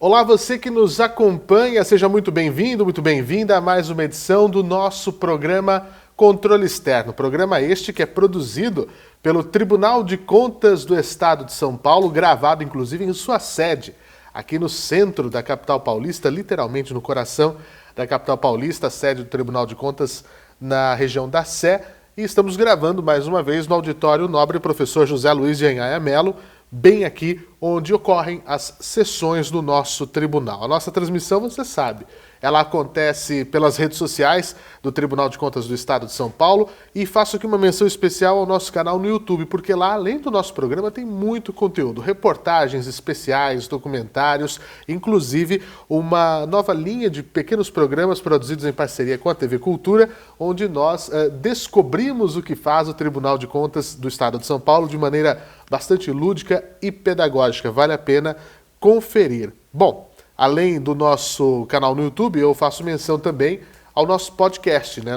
Olá, você que nos acompanha, seja muito bem-vindo, muito bem-vinda a mais uma edição do nosso programa Controle Externo. Programa este que é produzido pelo Tribunal de Contas do Estado de São Paulo, gravado inclusive em sua sede, aqui no centro da capital paulista, literalmente no coração da capital paulista, a sede do Tribunal de Contas na região da Sé. E estamos gravando mais uma vez no auditório Nobre Professor José Luiz de Anhaia Melo, bem aqui onde ocorrem as sessões do nosso tribunal. A nossa transmissão, você sabe, ela acontece pelas redes sociais do Tribunal de Contas do Estado de São Paulo e faço aqui uma menção especial ao nosso canal no YouTube, porque lá, além do nosso programa, tem muito conteúdo, reportagens especiais, documentários, inclusive uma nova linha de pequenos programas produzidos em parceria com a TV Cultura, onde nós descobrimos o que faz o Tribunal de Contas do Estado de São Paulo de maneira bastante lúdica e pedagógica. Vale a pena conferir. Bom, além do nosso canal no YouTube, eu faço menção também ao nosso podcast, né?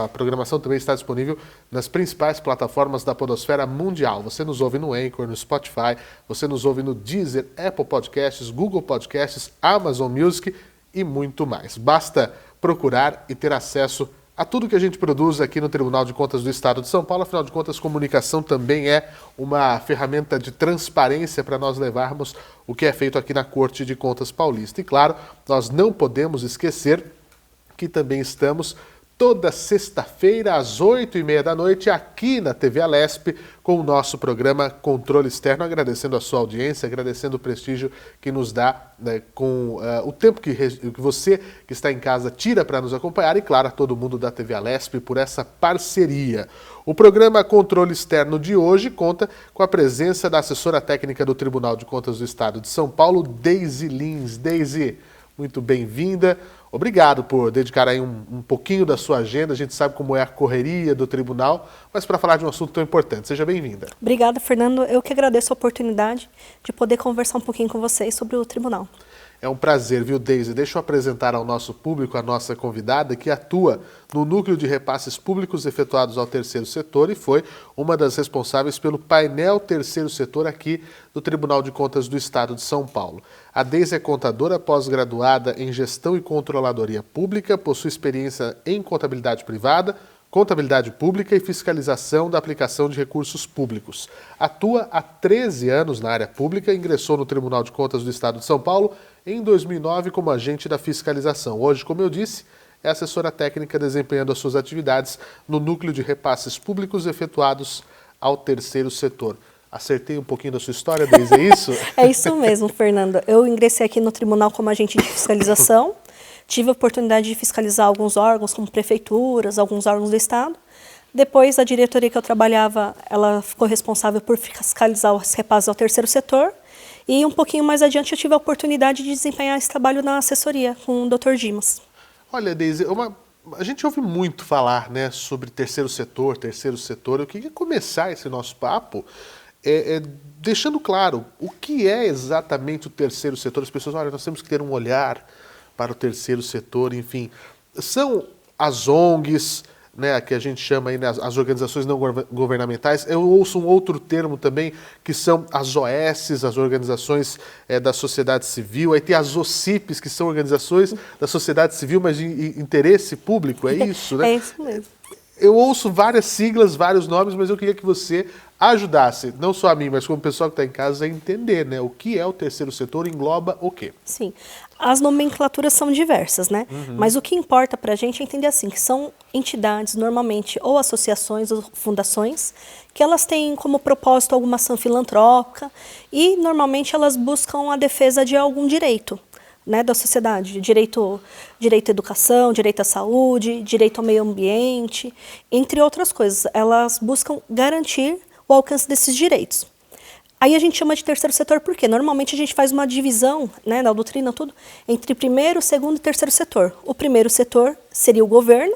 A programação também está disponível nas principais plataformas da podosfera mundial. Você nos ouve no Anchor, no Spotify, você nos ouve no Deezer, Apple Podcasts, Google Podcasts, Amazon Music e muito mais. Basta procurar e ter acesso a tudo que a gente produz aqui no Tribunal de Contas do Estado de São Paulo. Afinal de contas, comunicação também é uma ferramenta de transparência para nós levarmos o que é feito aqui na Corte de Contas Paulista. E claro, nós não podemos esquecer que também estamos toda sexta-feira às 8h30 da noite aqui na TV Alesp com o nosso programa Controle Externo, agradecendo a sua audiência, agradecendo o prestígio que nos dá, né, com o tempo que você que está em casa tira para nos acompanhar e, claro, a todo mundo da TV Alesp por essa parceria. O programa Controle Externo de hoje conta com a presença da assessora técnica do Tribunal de Contas do Estado de São Paulo, Deise Lins. Deise, muito bem-vinda. Obrigado por dedicar aí um pouquinho da sua agenda. A gente sabe como é a correria do tribunal, mas para falar de um assunto tão importante. Seja bem-vinda. Obrigada, Fernando. Eu que agradeço a oportunidade de poder conversar um pouquinho com vocês sobre o tribunal. É um prazer, viu, Deise? Deixa eu apresentar ao nosso público a nossa convidada, que atua no Núcleo de Repasses Públicos efetuados ao Terceiro Setor e foi uma das responsáveis pelo painel Terceiro Setor aqui do Tribunal de Contas do Estado de São Paulo. A Deise é contadora pós-graduada em Gestão e Controladoria Pública, possui experiência em contabilidade privada, contabilidade pública e fiscalização da aplicação de recursos públicos. Atua há 13 anos na área pública, ingressou no Tribunal de Contas do Estado de São Paulo em 2009 como agente da fiscalização. Hoje, como eu disse, é assessora técnica desempenhando as suas atividades no Núcleo de Repasses Públicos efetuados ao Terceiro Setor. Acertei um pouquinho da sua história, Deise, é isso? É isso mesmo, Fernando. Eu ingressei aqui no tribunal como agente de fiscalização. Tive a oportunidade de fiscalizar alguns órgãos, como prefeituras, alguns órgãos do Estado. Depois, a diretoria que eu trabalhava, ela ficou responsável por fiscalizar os repasses ao Terceiro Setor. E um pouquinho mais adiante, eu tive a oportunidade de desempenhar esse trabalho na assessoria com o Dr. Dimas. Olha, Deise, a gente ouve muito falar, né, sobre terceiro setor. Eu queria começar esse nosso papo deixando claro o que é exatamente o terceiro setor. As pessoas, olha, nós temos que ter um olhar para o terceiro setor, enfim. São as ONGs, né, que a gente chama aí, né, as organizações não governamentais. Eu ouço um outro termo também, que são as OS, as organizações da sociedade civil. Aí tem as OCIPs, que são organizações da sociedade civil, mas de interesse público, é isso, né? É isso mesmo. Eu ouço várias siglas, vários nomes, mas eu queria que você ajudasse, não só a mim, mas como o pessoal que está em casa, a entender, né, o que é o terceiro setor, engloba o quê? Sim, as nomenclaturas são diversas, né? Mas o que importa para a gente é entender assim, que são entidades, normalmente, ou associações ou fundações, que elas têm como propósito alguma ação filantrópica e, normalmente, elas buscam a defesa de algum direito, né, da sociedade, direito à educação, direito à saúde, direito ao meio ambiente, entre outras coisas. Elas buscam garantir o alcance desses direitos. Aí a gente chama de terceiro setor porque normalmente a gente faz uma divisão, né, na doutrina tudo, entre primeiro, segundo e terceiro setor. O primeiro setor seria o governo.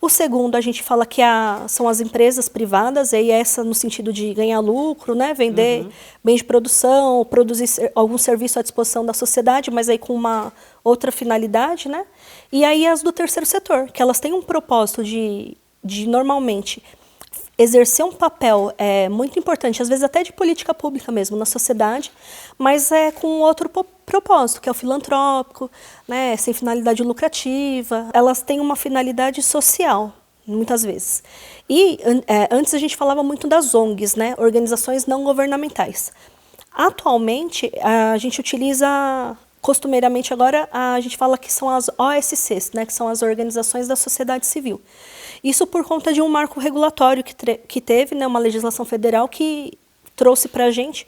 O segundo, a gente fala que são as empresas privadas, e essa no sentido de ganhar lucro, né, vender bens de produção, produzir algum serviço à disposição da sociedade, mas aí com uma outra finalidade, né? E aí as do terceiro setor, que elas têm um propósito de normalmente exercer um papel muito importante, às vezes até de política pública mesmo, na sociedade, mas com outro propósito, que é o filantrópico, né, sem finalidade lucrativa. Elas têm uma finalidade social, muitas vezes. E antes a gente falava muito das ONGs, né, organizações não governamentais. Atualmente, a gente utiliza, costumeiramente agora, a gente fala que são as OSCs, né, que são as organizações da sociedade civil. Isso por conta de um marco regulatório que teve, né, uma legislação federal que trouxe para a gente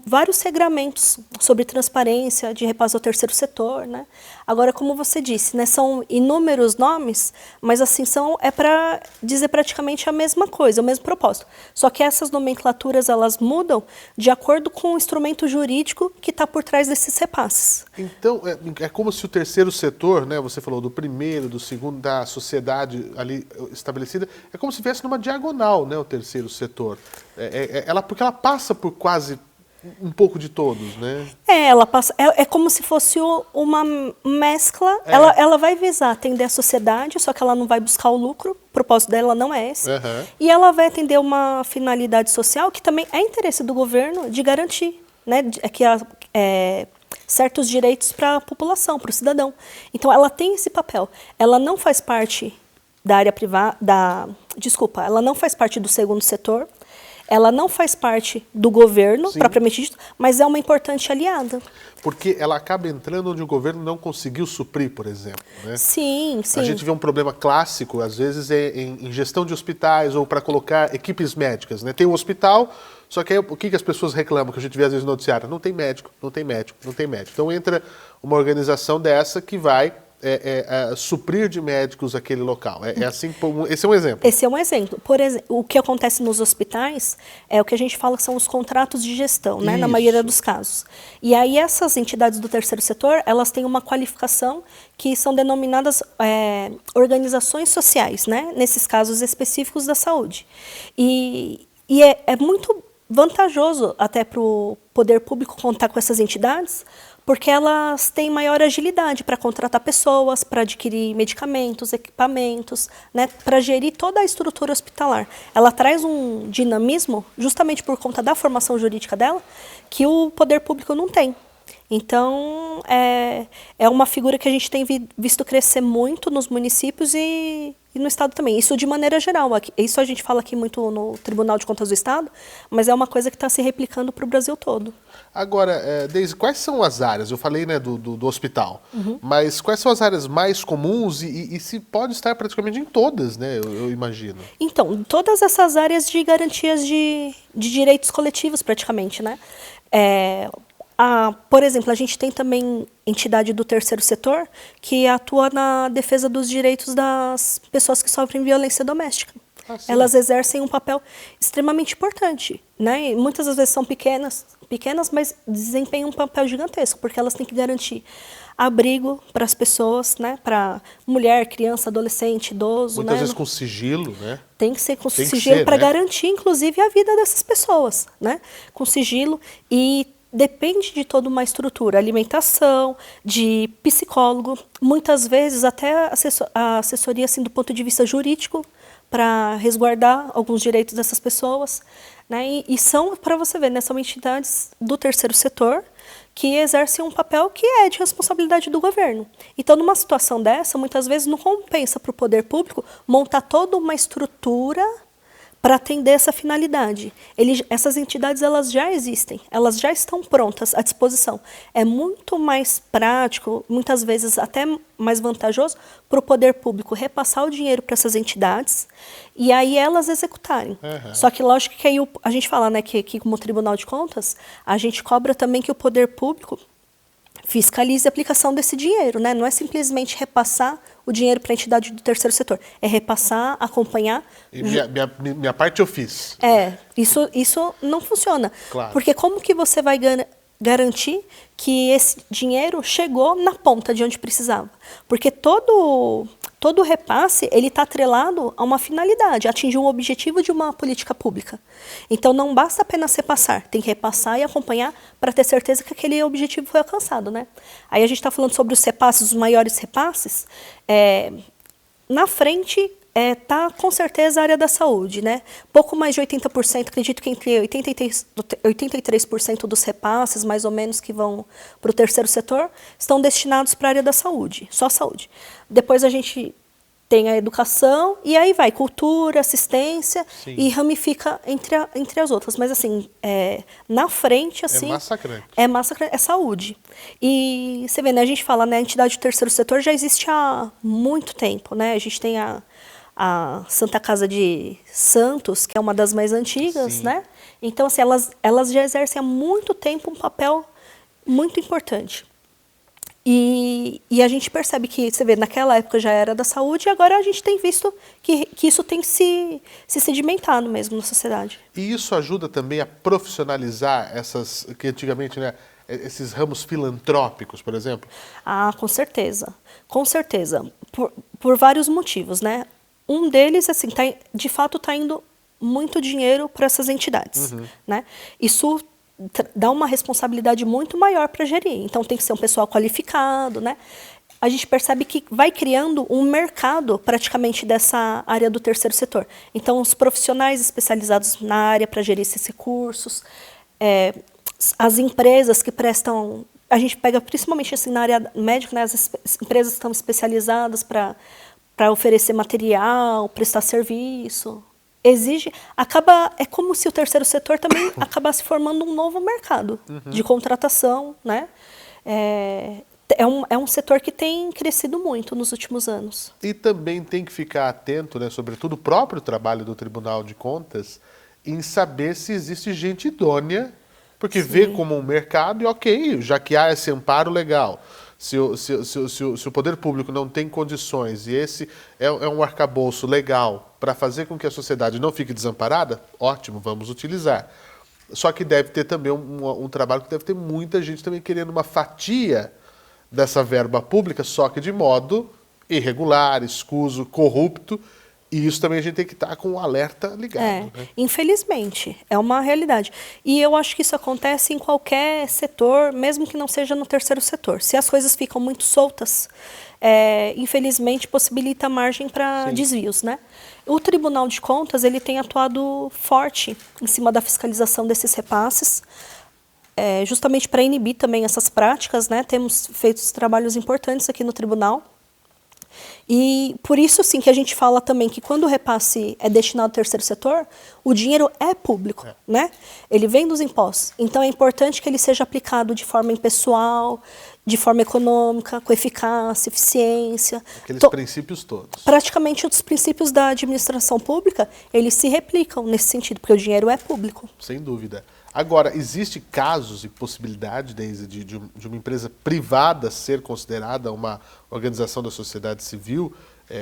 vários regramentos sobre transparência, de repasse ao terceiro setor, né? Agora, como você disse, né, são inúmeros nomes, mas assim é para dizer praticamente a mesma coisa, o mesmo propósito. Só que essas nomenclaturas elas mudam de acordo com o instrumento jurídico que está por trás desses repasses. Então, é como se o terceiro setor, né, você falou do primeiro, do segundo, da sociedade ali estabelecida, é como se viesse numa diagonal, né, o terceiro setor. Porque ela passa por quase um pouco de todos, né? Ela passa. É como se fosse uma mescla. Ela vai visar atender a sociedade, só que ela não vai buscar o lucro. O propósito dela não é esse. Uhum. E ela vai atender uma finalidade social que também é interesse do governo de garantir, né, certos direitos para a população, para o cidadão. Então, ela tem esse papel. Ela não faz parte da área privada. Ela não faz parte do segundo setor. Ela não faz parte do governo, propriamente dito, mas é uma importante aliada. Porque ela acaba entrando onde o governo não conseguiu suprir, por exemplo, né? Sim. A gente vê um problema clássico, às vezes, em gestão de hospitais ou para colocar equipes médicas, né? Tem um hospital, só que aí o que as pessoas reclamam, que a gente vê às vezes no noticiário? Não tem médico, não tem médico, não tem médico. Então entra uma organização dessa que vai suprir de médicos aquele local. Assim, esse é um exemplo. Esse é um exemplo. Por exemplo, o que acontece nos hospitais é o que a gente fala que são os contratos de gestão, né, na maioria dos casos. E aí essas entidades do terceiro setor, elas têm uma qualificação que são denominadas organizações sociais, né, nesses casos específicos da saúde. E é muito vantajoso até para o poder público contar com essas entidades, porque elas têm maior agilidade para contratar pessoas, para adquirir medicamentos, equipamentos, né, para gerir toda a estrutura hospitalar. Ela traz um dinamismo, justamente por conta da formação jurídica dela, que o poder público não tem. Então, é uma figura que a gente tem visto crescer muito nos municípios e no Estado também. Isso de maneira geral. Isso a gente fala aqui muito no Tribunal de Contas do Estado, mas é uma coisa que está se replicando para o Brasil todo. Agora, Deise, quais são as áreas? Eu falei, né, do hospital, mas quais são as áreas mais comuns e se pode estar praticamente em todas, né, eu imagino? Então, todas essas áreas de garantias de direitos coletivos, praticamente, né? Por exemplo, a gente tem também entidade do terceiro setor que atua na defesa dos direitos das pessoas que sofrem violência doméstica. Elas exercem um papel extremamente importante, né? E muitas das vezes são pequenas, mas desempenham um papel gigantesco, porque elas têm que garantir abrigo para as pessoas, né? Para mulher, criança, adolescente, idoso. Muitas vezes com sigilo, né? Tem que ser com sigilo para garantir, inclusive, a vida dessas pessoas, né? Com sigilo e depende de toda uma estrutura, alimentação, de psicólogo, muitas vezes até a assessoria assim, do ponto de vista jurídico, para resguardar alguns direitos dessas pessoas, né? E são, para você ver, né, são entidades do terceiro setor que exercem um papel que é de responsabilidade do governo. Então, numa situação dessa, muitas vezes não compensa para o poder público montar toda uma estrutura para atender essa finalidade. Essas entidades elas já existem, elas já estão prontas à disposição. É muito mais prático, muitas vezes até mais vantajoso, para o poder público repassar o dinheiro para essas entidades e aí elas executarem. Só que lógico que aí a gente fala, né, que aqui como Tribunal de Contas, a gente cobra também que o poder público fiscalize a aplicação desse dinheiro, né? Não é simplesmente repassar o dinheiro para a entidade do terceiro setor, é repassar, acompanhar. E minha parte eu fiz. Isso não funciona. Claro. Porque como que você vai garantir que esse dinheiro chegou na ponta de onde precisava? Porque todo repasse ele está atrelado a uma finalidade, atingir um objetivo de uma política pública. Então, não basta apenas repassar, tem que repassar e acompanhar para ter certeza que aquele objetivo foi alcançado, né? Aí a gente está falando sobre os repasses, os maiores repasses. Na frente, Tá com certeza a área da saúde, né? Pouco mais de 80%, acredito que entre 83% dos repasses, mais ou menos, que vão para o terceiro setor, estão destinados para a área da saúde, só saúde. Depois a gente tem a educação, e aí vai cultura, assistência, sim, e ramifica entre as outras. Mas, assim, na frente, assim... É massacrante, é saúde. E você vê, né, a gente fala, né, a entidade do terceiro setor já existe há muito tempo, né? A gente tem a Santa Casa de Santos, que é uma das mais antigas, sim, né? Então, assim, elas já exercem há muito tempo um papel muito importante. E a gente percebe que, você vê, naquela época já era da saúde, e agora a gente tem visto que isso tem se sedimentado mesmo na sociedade. E isso ajuda também a profissionalizar que antigamente, né, esses ramos filantrópicos, por exemplo? Ah, com certeza. Com certeza. Por vários motivos, né? Um deles, assim, de fato está indo muito dinheiro para essas entidades, né? Isso dá uma responsabilidade muito maior para gerir. Então, tem que ser um pessoal qualificado, né? A gente percebe que vai criando um mercado, praticamente, dessa área do terceiro setor. Então, os profissionais especializados na área para gerir esses recursos, as empresas que prestam... A gente pega, principalmente, assim, na área médica, né? As empresas que estão especializadas para oferecer material, prestar serviço... é como se o terceiro setor também acabasse formando um novo mercado de contratação, né? É um setor que tem crescido muito nos últimos anos. E também tem que ficar atento, né, sobretudo o próprio trabalho do Tribunal de Contas, em saber se existe gente idônea, porque sim, vê como um mercado e ok, já que há esse amparo legal. Se o poder público não tem condições e esse é um arcabouço legal para fazer com que a sociedade não fique desamparada, ótimo, vamos utilizar. Só que deve ter também um trabalho que deve ter muita gente também querendo uma fatia dessa verba pública, só que de modo irregular, escuso, corrupto. E isso também a gente tem que estar com o alerta ligado. Né? Infelizmente, é uma realidade. E eu acho que isso acontece em qualquer setor, mesmo que não seja no terceiro setor. Se as coisas ficam muito soltas, infelizmente possibilita margem para desvios, né? O Tribunal de Contas ele tem atuado forte em cima da fiscalização desses repasses, justamente para inibir também essas práticas, né? Temos feito trabalhos importantes aqui no tribunal. E por isso, sim, que a gente fala também que quando o repasse é destinado ao terceiro setor, o dinheiro é público, né? Ele vem dos impostos. Então, é importante que ele seja aplicado de forma impessoal, de forma econômica, com eficácia, eficiência. Aqueles princípios todos. Praticamente, os princípios da administração pública, eles se replicam nesse sentido, porque o dinheiro é público. Sem dúvida. Agora, existe casos e possibilidade, Deise, de uma empresa privada ser considerada uma organização da sociedade civil,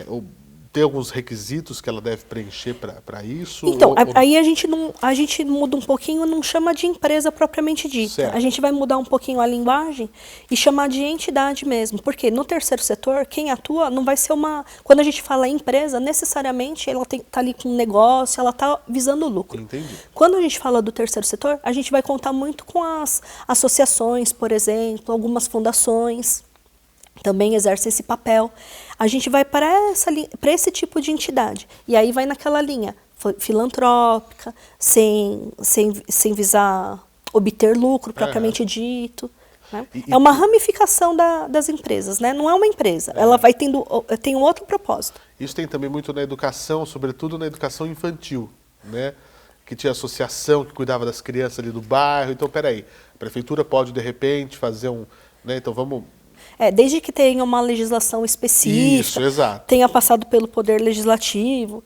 ou ter alguns requisitos que ela deve preencher para isso? Então, aí a gente muda um pouquinho, não chama de empresa propriamente dita. Certo. A gente vai mudar um pouquinho a linguagem e chamar de entidade mesmo. Porque no terceiro setor, quem atua não vai ser uma... Quando a gente fala empresa, necessariamente ela está ali com um negócio, ela está visando lucro. Entendi. Quando a gente fala do terceiro setor, a gente vai contar muito com as associações, por exemplo, algumas fundações também exercem esse papel. A gente vai para esse tipo de entidade. E aí vai naquela linha filantrópica, sem visar obter lucro propriamente dito. Né? É uma ramificação das empresas, né? Não é uma empresa. Ela tem um outro propósito. Isso tem também muito na educação, sobretudo na educação infantil, né? Que tinha associação que cuidava das crianças ali do bairro. Então, peraí, a prefeitura pode, de repente, fazer né? Então, vamos... desde que tenha uma legislação específica, isso, exato, tenha passado pelo Poder Legislativo,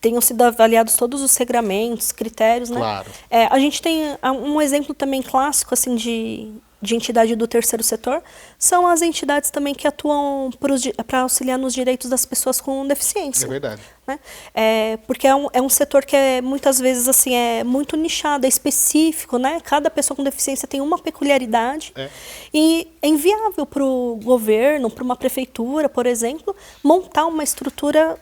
tenham sido avaliados todos os regramentos, critérios, né? Claro. A gente tem um exemplo também clássico assim, de entidade do terceiro setor, são as entidades também que atuam para auxiliar nos direitos das pessoas com deficiência. É verdade. Né? Porque é um setor que muitas vezes assim, é muito nichado, é específico, né? Cada pessoa com deficiência tem uma peculiaridade e é inviável para o governo, para uma prefeitura, por exemplo, montar uma estrutura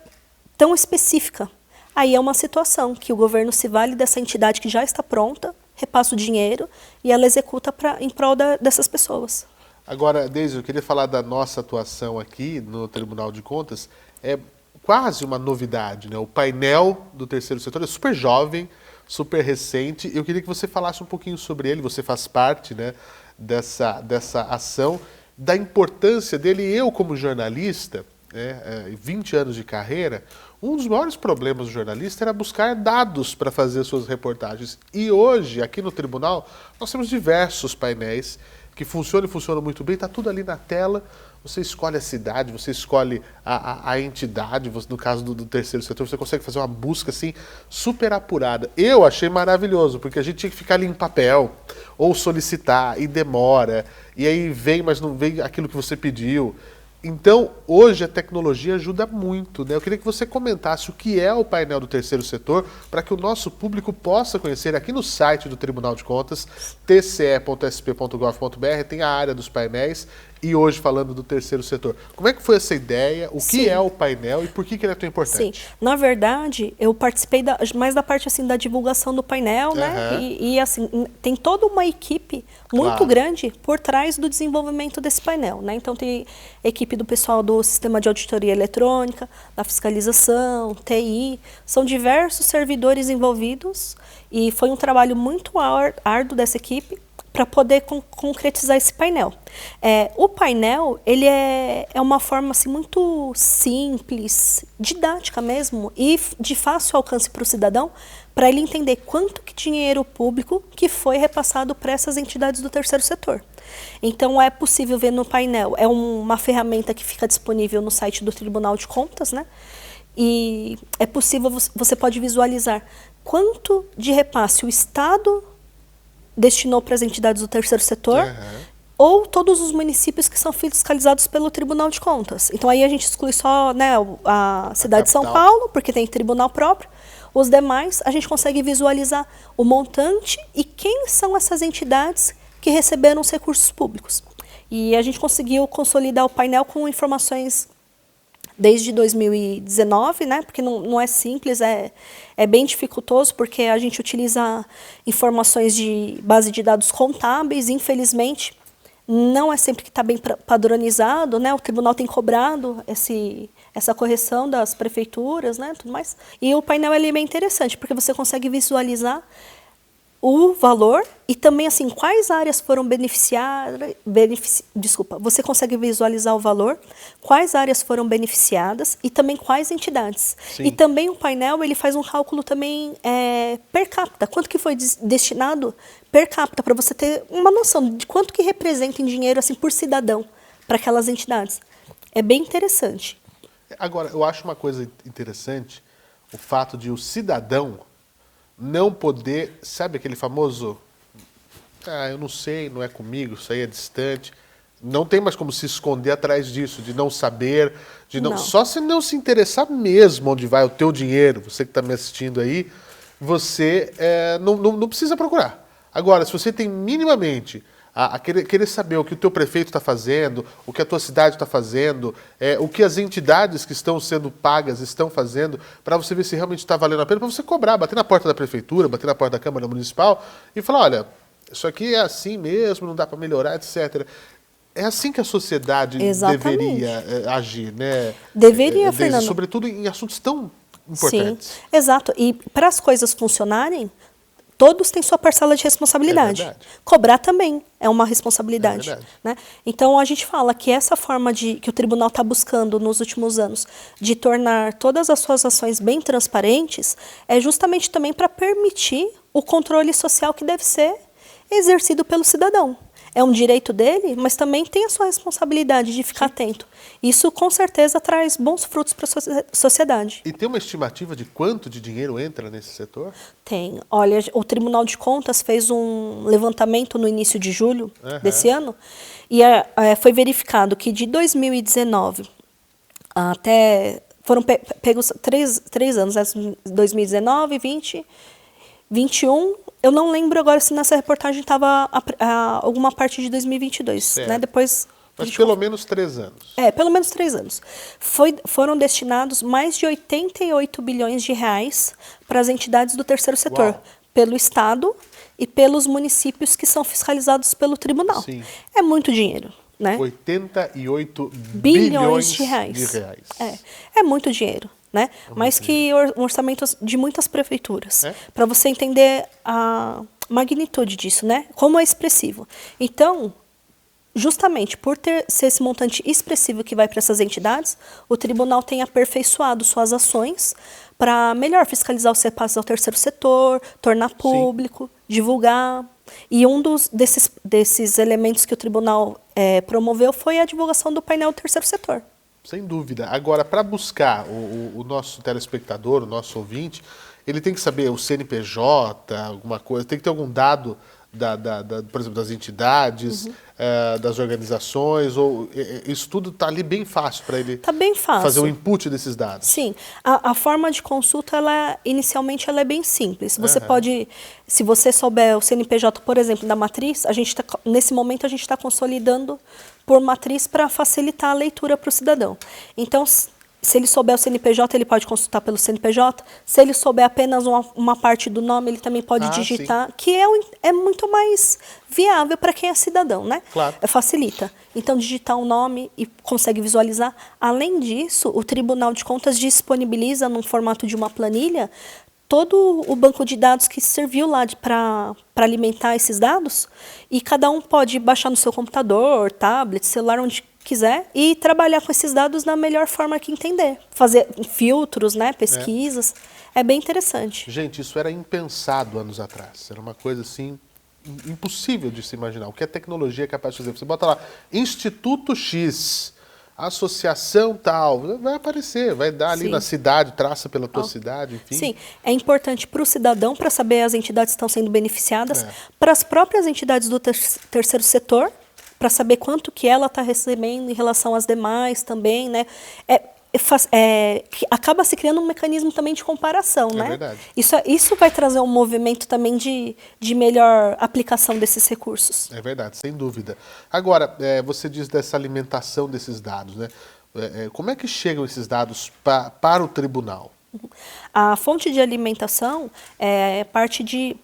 tão específica. Aí é uma situação que o governo se vale dessa entidade que já está pronta, repassa o dinheiro e ela executa em prol dessas pessoas. Agora, Deise, eu queria falar da nossa atuação aqui no Tribunal de Contas. quase uma novidade, né? O painel do terceiro setor é super jovem, super recente. Eu queria que você falasse um pouquinho sobre ele. Você faz parte, né, dessa ação, da importância dele. Eu, como jornalista, 20 anos de carreira, um dos maiores problemas do jornalista era buscar dados para fazer suas reportagens. E hoje, aqui no tribunal, nós temos diversos painéis que funcionam e funcionam muito bem. Está tudo ali na tela. Você escolhe a cidade, você escolhe a entidade, no caso do terceiro setor, você consegue fazer uma busca assim super apurada. Eu achei maravilhoso, porque a gente tinha que ficar ali em papel, ou solicitar, e demora, e aí vem, mas não vem aquilo que você pediu. Então, hoje a tecnologia ajuda muito, né? Eu queria que você comentasse o que é o painel do terceiro setor, para que o nosso público possa conhecer aqui no site do Tribunal de Contas, tce.sp.gov.br, tem a área dos painéis, e hoje falando do terceiro setor. Como é que foi essa ideia? O que é o painel e por que ele é tão importante? Sim, na verdade, eu participei mais da parte assim da divulgação do painel, né? E assim, tem toda uma equipe muito grande por trás do desenvolvimento desse painel, né? Então tem a equipe do pessoal do sistema de auditoria eletrônica, da fiscalização, TI, são diversos servidores envolvidos e foi um trabalho muito árduo dessa equipe para poder concretizar esse painel. O painel, ele é uma forma assim, muito simples, didática mesmo, e de fácil alcance para o cidadão, para ele entender quanto que dinheiro público que foi repassado para essas entidades do terceiro setor. Então, é possível ver no painel, é uma ferramenta que fica disponível no site do Tribunal de Contas, né? E é possível, você pode visualizar quanto de repasse o Estado destinou para as entidades do terceiro setor, ou todos os municípios que são fiscalizados pelo Tribunal de Contas. Então, aí a gente exclui só, né, a cidade de São Paulo, porque tem tribunal próprio. Os demais, a gente consegue visualizar o montante e quem são essas entidades que receberam os recursos públicos. E a gente conseguiu consolidar o painel com informações desde 2019, né? Porque não é simples, é bem dificultoso, porque a gente utiliza informações de base de dados contábeis, infelizmente, não é sempre que está bem padronizado, né? O tribunal tem cobrado essa correção das prefeituras, né? Tudo mais. E o painel ele é bem interessante, porque você consegue visualizar o valor e também assim quais áreas foram beneficiadas, você consegue visualizar o valor, quais áreas foram beneficiadas e também quais entidades. Sim. E também o painel ele faz um cálculo também per capita, quanto que foi destinado per capita, para você ter uma noção de quanto que representa em dinheiro assim por cidadão para aquelas entidades. É bem interessante. Agora, eu acho uma coisa interessante, o fato de o cidadão não poder, sabe aquele famoso, eu não sei, não é comigo, isso aí é distante. Não tem mais como se esconder atrás disso, de não saber, só se não se interessar mesmo onde vai o teu dinheiro, você que está me assistindo aí, você não precisa procurar. Agora, se você tem minimamente a querer saber o que o teu prefeito está fazendo, o que a tua cidade está fazendo, o que as entidades que estão sendo pagas estão fazendo, para você ver se realmente está valendo a pena, para você cobrar, bater na porta da prefeitura, bater na porta da Câmara Municipal e falar, olha, isso aqui é assim mesmo, não dá para melhorar, etc. É assim que a sociedade deveria agir, né? Deveria, Fernando. Sobretudo em assuntos tão importantes. Sim, exato. E para as coisas funcionarem, todos têm sua parcela de responsabilidade. Cobrar também é uma responsabilidade. Né? Então, a gente fala que essa forma que o tribunal está buscando nos últimos anos de tornar todas as suas ações bem transparentes é justamente também para permitir o controle social que deve ser exercido pelo cidadão. É um direito dele, mas também tem a sua responsabilidade de ficar atento. Isso, com certeza, traz bons frutos para a sociedade. E tem uma estimativa de quanto de dinheiro entra nesse setor? Tem. Olha, o Tribunal de Contas fez um levantamento no início de julho desse ano e foi verificado que de 2019 até... Foram pegos três anos, 2019, 20, 21... Eu não lembro agora se nessa reportagem estava alguma parte de 2022. Né? Depois, mas pelo menos 3 anos. Pelo menos 3 anos. Foram destinados mais de 88 bilhões de reais para as entidades do terceiro setor, pelo Estado e pelos municípios que são fiscalizados pelo tribunal. Sim. É muito dinheiro. né? 88 bilhões de reais. de reais. É muito dinheiro, né? Mais que um orçamento de muitas prefeituras. Para você entender a magnitude disso, né? Como é expressivo. Então, justamente por ser esse montante expressivo que vai para essas entidades, o tribunal tem aperfeiçoado suas ações para melhor fiscalizar os repasses ao terceiro setor, tornar público, divulgar. E um desses elementos que o tribunal promoveu foi a divulgação do painel do terceiro setor. Sem dúvida. Agora, para buscar o nosso telespectador, o nosso ouvinte, ele tem que saber o CNPJ, alguma coisa, tem que ter algum dado, por exemplo, das entidades, das organizações, ou isso tudo está ali bem fácil para ele fazer o input desses dados? Sim. A forma de consulta, inicialmente, ela é bem simples. Você pode, se você souber o CNPJ, por exemplo, da matriz, nesse momento a gente está consolidando por matriz para facilitar a leitura para o cidadão. Então, se ele souber o CNPJ, ele pode consultar pelo CNPJ. Se ele souber apenas uma parte do nome, ele também pode digitar, que é muito mais viável para quem é cidadão, né? Claro. Facilita. Então, digitar um nome e consegue visualizar. Além disso, o Tribunal de Contas disponibiliza, num formato de uma planilha, todo o banco de dados que serviu lá para alimentar esses dados, e cada um pode baixar no seu computador, tablet, celular, onde quiser, e trabalhar com esses dados da melhor forma que entender. Fazer filtros, né, pesquisas. É bem interessante. Gente, isso era impensado anos atrás. Era uma coisa assim impossível de se imaginar. O que a tecnologia é capaz de fazer? Você bota lá, Instituto X, associação tal, vai aparecer, vai dar ali na cidade, traça pela tua cidade, enfim. Sim, é importante para o cidadão, para saber as entidades que estão sendo beneficiadas, para as próprias entidades do terceiro setor, para saber quanto que ela está recebendo em relação às demais também, né? Acaba se criando um mecanismo também de comparação, né? Verdade. Isso vai trazer um movimento também de melhor aplicação desses recursos. É verdade, sem dúvida. Agora, você diz dessa alimentação desses dados, né? Como é que chegam esses dados para o tribunal? A fonte de alimentação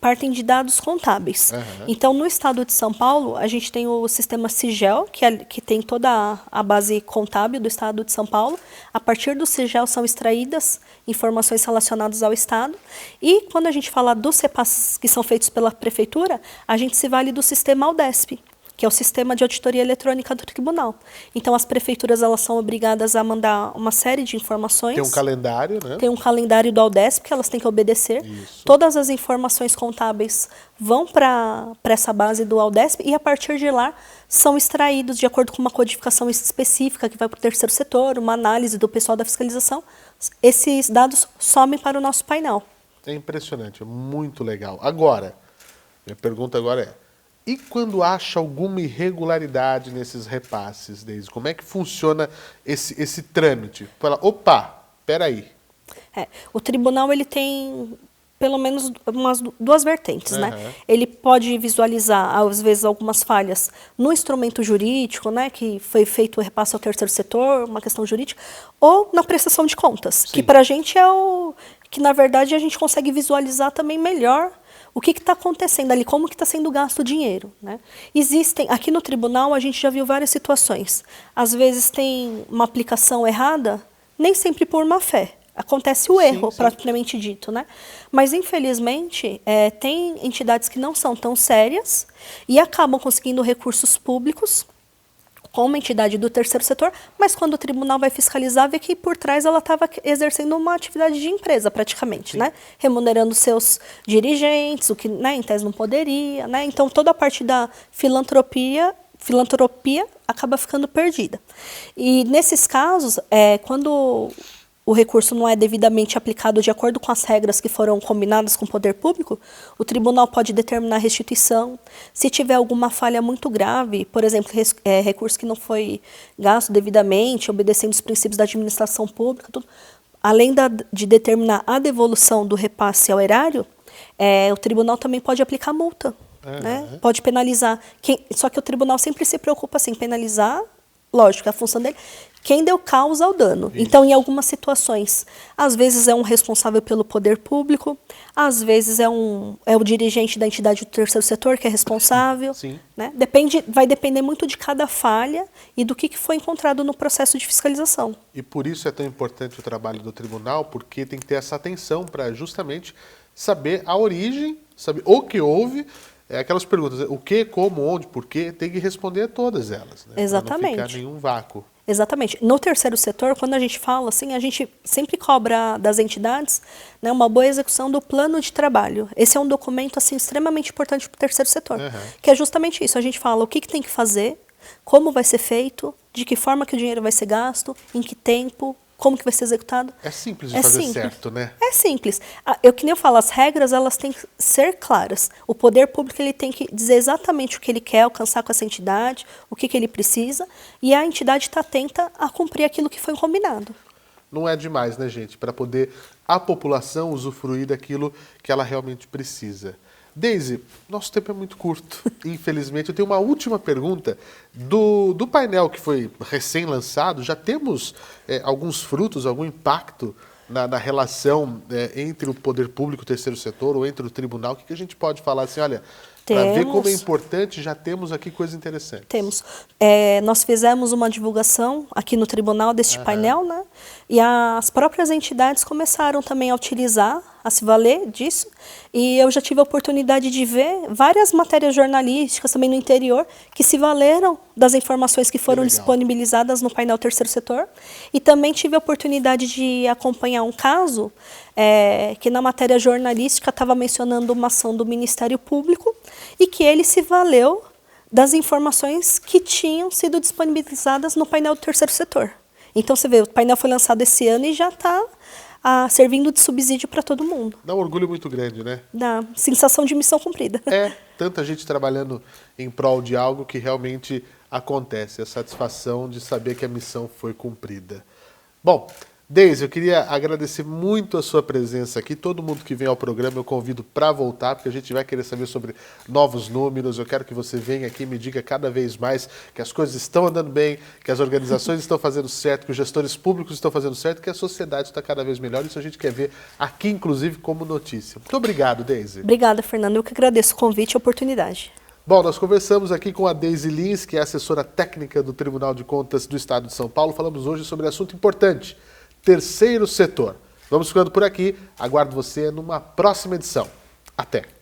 partem de dados contábeis. Então, no estado de São Paulo, a gente tem o sistema Sigel, que tem toda a base contábil do estado de São Paulo. A partir do Sigel são extraídas informações relacionadas ao estado. E quando a gente fala dos repasses que são feitos pela prefeitura, a gente se vale do sistema Aldesp, que é o sistema de auditoria eletrônica do tribunal. Então, as prefeituras elas são obrigadas a mandar uma série de informações. Tem um calendário, né? Tem um calendário do Aldesp que elas têm que obedecer. Isso. Todas as informações contábeis vão para essa base do Aldesp e, a partir de lá, são extraídos de acordo com uma codificação específica que vai para o terceiro setor, uma análise do pessoal da fiscalização. Esses dados somem para o nosso painel. É impressionante, é muito legal. Agora, minha pergunta agora é, e quando acha alguma irregularidade nesses repasses, Deise, como é que funciona esse trâmite? Fala, opa, peraí. O tribunal ele tem pelo menos umas duas vertentes, né? Ele pode visualizar, às vezes, algumas falhas no instrumento jurídico, né? Que foi feito o repasse ao terceiro setor, uma questão jurídica, ou na prestação de contas, que para a gente que, na verdade, a gente consegue visualizar também melhor o que está acontecendo ali, como que está sendo gasto o dinheiro, né? Aqui no tribunal a gente já viu várias situações. Às vezes tem uma aplicação errada, nem sempre por má fé. Acontece o erro, propriamente dito, né? Mas, infelizmente, tem entidades que não são tão sérias e acabam conseguindo recursos públicos com uma entidade do terceiro setor, mas quando o tribunal vai fiscalizar, vê que por trás ela estava exercendo uma atividade de empresa, praticamente, né? Remunerando seus dirigentes, o que, né, em tese não poderia, né? Então, toda a parte da filantropia acaba ficando perdida. E, nesses casos, quando o recurso não é devidamente aplicado de acordo com as regras que foram combinadas com o poder público, o tribunal pode determinar restituição. Se tiver alguma falha muito grave, por exemplo, recurso que não foi gasto devidamente, obedecendo os princípios da administração pública, tudo, além de determinar a devolução do repasse ao erário, o tribunal também pode aplicar multa, né? Pode penalizar. Só que o tribunal sempre se preocupa assim, penalizar, lógico, é a função dele, quem deu causa ao dano. Isso. Então, em algumas situações, às vezes é um responsável pelo poder público, às vezes é o dirigente da entidade do terceiro setor que é responsável. Sim. Né? Vai depender muito de cada falha e do que foi encontrado no processo de fiscalização. E por isso é tão importante o trabalho do tribunal, porque tem que ter essa atenção para justamente saber a origem, saber o que houve. Aquelas perguntas, o que, como, onde, por quê, tem que responder a todas elas. Né? Exatamente. Para não ficar nenhum vácuo. Exatamente. No terceiro setor, quando a gente fala assim, a gente sempre cobra das entidades, né, uma boa execução do plano de trabalho. Esse é um documento assim, extremamente importante para o terceiro setor, que é justamente isso. A gente fala o que tem que fazer, como vai ser feito, de que forma que o dinheiro vai ser gasto, em que tempo, como que vai ser executado. É simples de fazer certo, né? É simples. Que nem eu falo, as regras elas têm que ser claras. O poder público ele tem que dizer exatamente o que ele quer alcançar com essa entidade, o que ele precisa, e a entidade está atenta a cumprir aquilo que foi combinado. Não é demais, né, gente? Para poder a população usufruir daquilo que ela realmente precisa. Deise, nosso tempo é muito curto, infelizmente. Eu tenho uma última pergunta. Do painel que foi recém-lançado, já temos alguns frutos, algum impacto na relação entre o poder público e o terceiro setor, ou entre o tribunal? O que a gente pode falar assim, olha, para ver como é importante, já temos aqui coisas interessantes. Temos. Nós fizemos uma divulgação aqui no tribunal deste painel, né? E as próprias entidades começaram também a utilizar, a se valer disso. E eu já tive a oportunidade de ver várias matérias jornalísticas também no interior que se valeram das informações que foram disponibilizadas no painel Terceiro Setor. E também tive a oportunidade de acompanhar um caso que na matéria jornalística estava mencionando uma ação do Ministério Público e que ele se valeu das informações que tinham sido disponibilizadas no painel do Terceiro Setor. Então, você vê, o painel foi lançado esse ano e já está servindo de subsídio para todo mundo. Dá um orgulho muito grande, né? Dá sensação de missão cumprida. Tanta gente trabalhando em prol de algo que realmente acontece. A satisfação de saber que a missão foi cumprida. Bom, Deise, eu queria agradecer muito a sua presença aqui. Todo mundo que vem ao programa eu convido para voltar, porque a gente vai querer saber sobre novos números. Eu quero que você venha aqui e me diga cada vez mais que as coisas estão andando bem, que as organizações estão fazendo certo, que os gestores públicos estão fazendo certo, que a sociedade está cada vez melhor. Isso a gente quer ver aqui, inclusive, como notícia. Muito obrigado, Deise. Obrigada, Fernando. Eu que agradeço o convite e a oportunidade. Bom, nós conversamos aqui com a Deise Lins, que é assessora técnica do Tribunal de Contas do Estado de São Paulo. Falamos hoje sobre um assunto importante. Terceiro setor. Vamos ficando por aqui. Aguardo você numa próxima edição. Até!